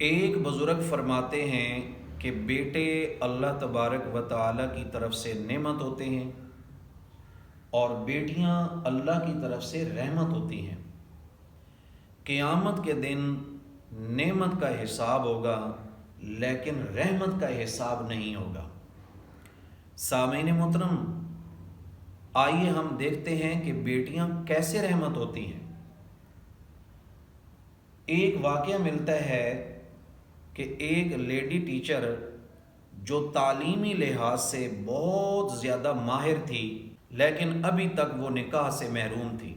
ایک بزرگ فرماتے ہیں کہ بیٹے اللہ تبارک و تعالی کی طرف سے نعمت ہوتے ہیں اور بیٹیاں اللہ کی طرف سے رحمت ہوتی ہیں۔ قیامت کے دن نعمت کا حساب ہوگا لیکن رحمت کا حساب نہیں ہوگا۔ سامعین محترم، آئیے ہم دیکھتے ہیں کہ بیٹیاں کیسے رحمت ہوتی ہیں۔ ایک واقعہ ملتا ہے کہ ایک لیڈی ٹیچر جو تعلیمی لحاظ سے بہت زیادہ ماہر تھی لیکن ابھی تک وہ نکاح سے محروم تھی۔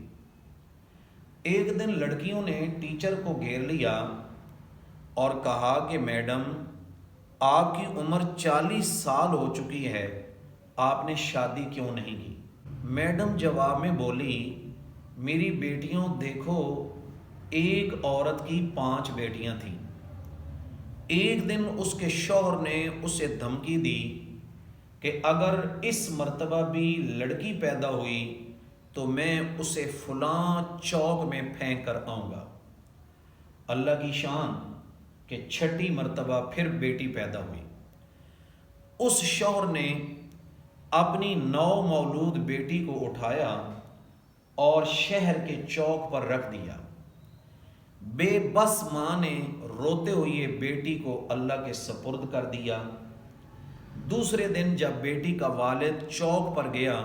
ایک دن لڑکیوں نے ٹیچر کو گھیر لیا اور کہا کہ میڈم، آپ کی عمر 40 سال ہو چکی ہے، آپ نے شادی کیوں نہیں کی؟ میڈم جواب میں بولی، میری بیٹیوں دیکھو، ایک عورت کی 5 بیٹیاں تھیں۔ ایک دن اس کے شوہر نے اسے دھمکی دی کہ اگر اس مرتبہ بھی لڑکی پیدا ہوئی تو میں اسے فلاں چوک میں پھینک کر آؤں گا۔ اللہ کی شان کہ 6 مرتبہ پھر بیٹی پیدا ہوئی۔ اس شوہر نے اپنی نو مولود بیٹی کو اٹھایا اور شہر کے چوک پر رکھ دیا۔ بے بس ماں نے روتے ہوئے بیٹی کو اللہ کے سپرد کر دیا۔ دوسرے دن جب بیٹی کا والد چوک پر گیا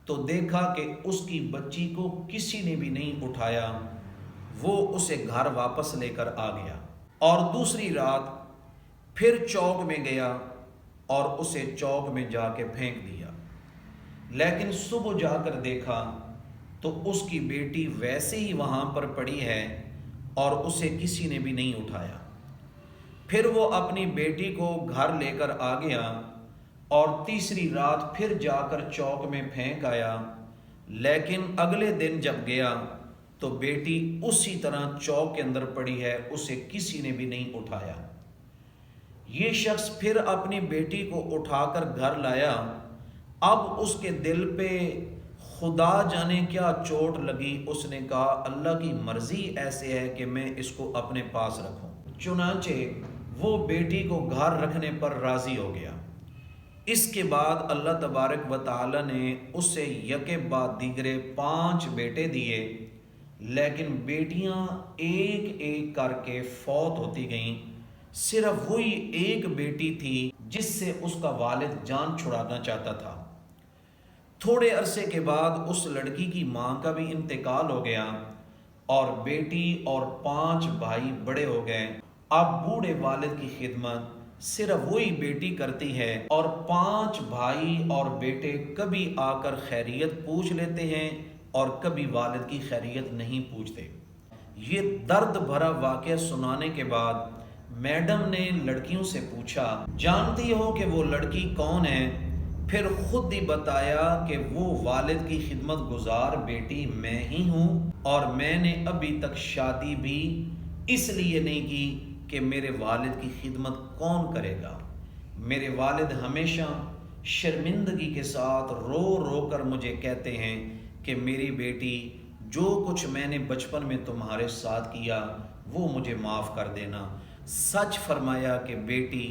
تو دیکھا کہ اس کی بچی کو کسی نے بھی نہیں اٹھایا، وہ اسے گھر واپس لے کر آ گیا۔ اور دوسری رات پھر چوک میں گیا اور اسے چوک میں جا کے پھینک دیا، لیکن صبح جا کر دیکھا تو اس کی بیٹی ویسے ہی وہاں پر پڑی ہے اور اسے کسی نے بھی نہیں اٹھایا۔ پھر وہ اپنی بیٹی کو گھر لے کر آ گیا اور تیسری رات پھر جا کر چوک میں پھینک آیا، لیکن اگلے دن جب گیا تو بیٹی اسی طرح چوک کے اندر پڑی ہے، اسے کسی نے بھی نہیں اٹھایا۔ یہ شخص پھر اپنی بیٹی کو اٹھا کر گھر لایا۔ اب اس کے دل پہ خدا جانے کیا چوٹ لگی، اس نے کہا اللہ کی مرضی ایسے ہے کہ میں اس کو اپنے پاس رکھوں۔ چنانچہ وہ بیٹی کو گھر رکھنے پر راضی ہو گیا۔ اس کے بعد اللہ تبارک و تعالی نے اسے یکے بعد دیگرے 5 بیٹے دیے، لیکن بیٹیاں ایک ایک کر کے فوت ہوتی گئیں۔ صرف وہی ایک بیٹی تھی جس سے اس کا والد جان چھڑانا چاہتا تھا۔ تھوڑے عرصے کے بعد اس لڑکی کی ماں کا بھی انتقال ہو گیا اور بیٹی اور 5 بھائی بڑے ہو گئے۔ اب بوڑھے والد کی خدمت صرف وہی بیٹی کرتی ہے اور 5 بھائی اور بیٹے کبھی آ کر خیریت پوچھ لیتے ہیں اور کبھی والد کی خیریت نہیں پوچھتے۔ یہ درد بھرا واقعہ سنانے کے بعد میڈم نے لڑکیوں سے پوچھا، جانتی ہو کہ وہ لڑکی کون ہے؟ پھر خود ہی بتایا کہ وہ والد کی خدمت گزار بیٹی میں ہی ہوں، اور میں نے ابھی تک شادی بھی اس لیے نہیں کی کہ میرے والد کی خدمت کون کرے گا۔ میرے والد ہمیشہ شرمندگی کے ساتھ رو رو کر مجھے کہتے ہیں کہ میری بیٹی، جو کچھ میں نے بچپن میں تمہارے ساتھ کیا وہ مجھے معاف کر دینا۔ سچ فرمایا کہ بیٹی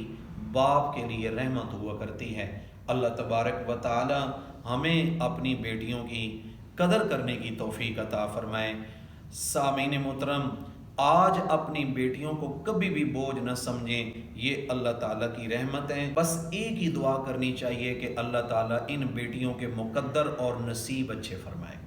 باپ کے لیے رحمت ہوا کرتی ہے۔ اللہ تبارک و تعالی ہمیں اپنی بیٹیوں کی قدر کرنے کی توفیق عطا فرمائے۔ سامعین محترم، آج اپنی بیٹیوں کو کبھی بھی بوجھ نہ سمجھیں، یہ اللہ تعالیٰ کی رحمت ہے۔ بس ایک ہی دعا کرنی چاہیے کہ اللہ تعالیٰ ان بیٹیوں کے مقدر اور نصیب اچھے فرمائے۔